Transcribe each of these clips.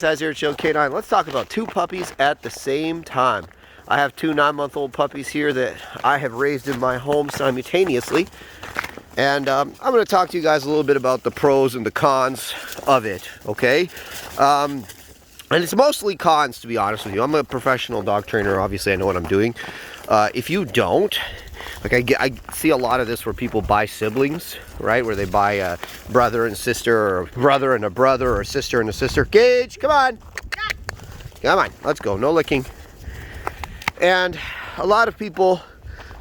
Guys, here at Chill K9. Let's talk about two puppies at the same time. I have two 9-month-old puppies here that I have raised in my home simultaneously. And I'm going to talk to you guys a little bit about the pros and the cons of it, okay? And it's mostly cons, to be honest with you. I'm a professional dog trainer. Obviously, I know what I'm doing. If you don't, like I see a lot of this where people buy siblings, right? Where they buy a brother and sister, or a brother and a brother, or a sister and a sister. Gage, come on. Come on, let's go. No licking. And a lot of people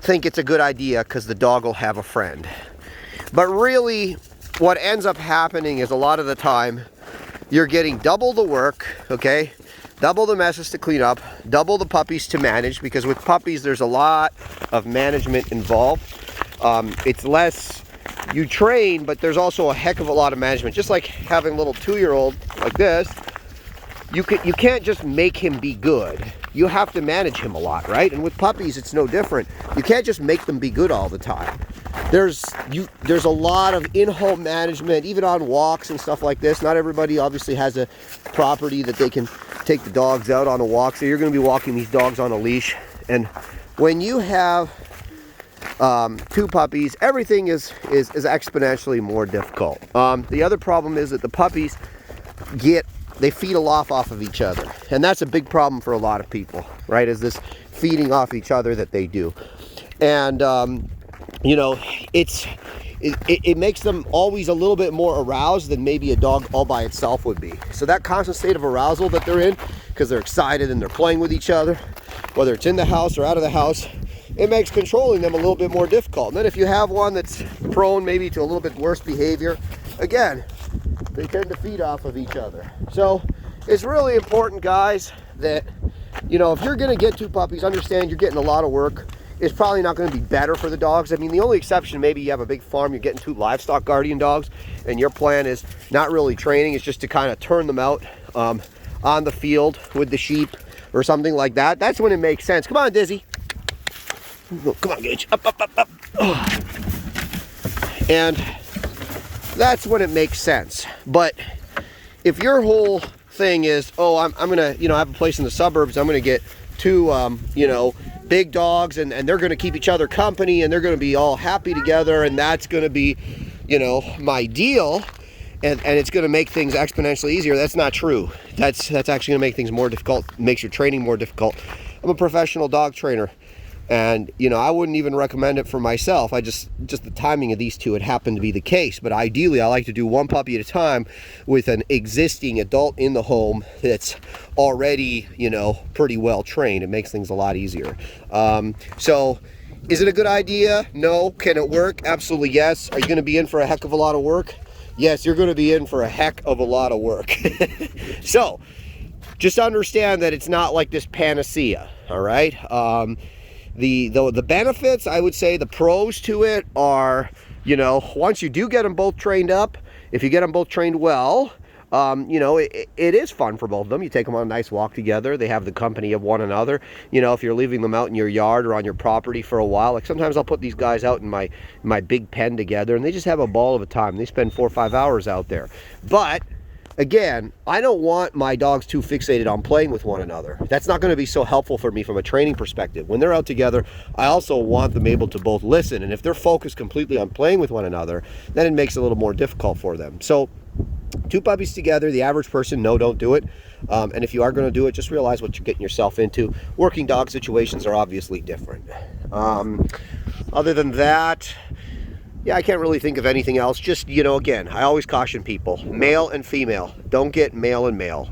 think it's a good idea because the dog will have a friend. But really, what ends up happening is a lot of the time, you're getting double the work, okay? Double the messes to clean up, double the puppies to manage, because with puppies, there's a lot of management involved. It's less you train, but there's also a heck of a lot of management. Just like having a little 2-year-old like this, you can't just make him be good. You have to manage him a lot, right? And with puppies, it's no different. You can't just make them be good all the time. There's a lot of in-home management, even on walks and stuff like this. Not everybody obviously has a property that they can take the dogs out on a walk, so you're going to be walking these dogs on a leash. And when you have two puppies, everything is exponentially more difficult. The other problem is that the puppies they feed off of each other, and that's a big problem for a lot of people, right? Is this feeding off each other that they do. And you know, it makes them always a little bit more aroused than maybe a dog all by itself would be. So that constant state of arousal that they're in, because they're excited and they're playing with each other, whether it's in the house or out of the house, it makes controlling them a little bit more difficult. And then if you have one that's prone maybe to a little bit worse behavior, again, they tend to feed off of each other. So it's really important, guys, that, you know, if you're going to get two puppies, understand you're getting a lot of work. It's probably not going to be better for the dogs. I mean, the only exception, maybe you have a big farm, you're getting two livestock guardian dogs, and your plan is not really training, it's just to kind of turn them out on the field with the sheep or something like that. That's when it makes sense. Come on, Dizzy. Come on, Gage. Up, up, up, up. And that's when it makes sense. But if your whole thing is, oh, I'm going to, you know, have a place in the suburbs, I'm going to get two, you know, big dogs, and they're going to keep each other company, and they're going to be all happy together, and that's going to be, you know, my deal, and it's going to make things exponentially easier. That's not true. That's actually going to make things more difficult, makes your training more difficult. I'm a professional dog trainer, and, you know, I wouldn't even recommend it for myself. Just the timing of these two, it happened to be the case. But ideally, I like to do one puppy at a time with an existing adult in the home that's already, you know, pretty well trained. It makes things a lot easier. So is it a good idea? No. Can it work? Absolutely yes. Are you going to be in for a heck of a lot of work? Yes, you're going to be in for a heck of a lot of work. So just understand that it's not like this panacea, all right? The benefits, I would say the pros to it are, you know, once you do get them both trained up, if you get them both trained well, you know, it is fun for both of them. You take them on a nice walk together. They have the company of one another. You know, if you're leaving them out in your yard or on your property for a while, like sometimes I'll put these guys out in my big pen together, and they just have a ball of a time. They spend 4 or 5 hours out there. But again, I don't want my dogs too fixated on playing with one another. That's not going to be so helpful for me from a training perspective. When they're out together, I also want them able to both listen. And if they're focused completely on playing with one another, then it makes it a little more difficult for them. So two puppies together, the average person, no, don't do it. And if you are going to do it, just realize what you're getting yourself into. Working dog situations are obviously different. Other than that, yeah, I can't really think of anything else. Just, you know, again, I always caution people, male and female. Don't get male and male.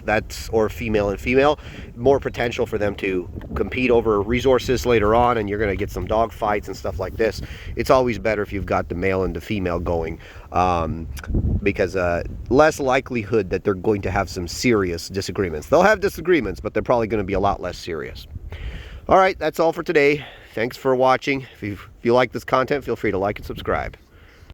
Or female and female. More potential for them to compete over resources later on, and you're going to get some dog fights and stuff like this. It's always better if you've got the male and the female going, because less likelihood that they're going to have some serious disagreements. They'll have disagreements, but they're probably going to be a lot less serious. All right, that's all for today. Thanks for watching. If you like this content, feel free to like and subscribe.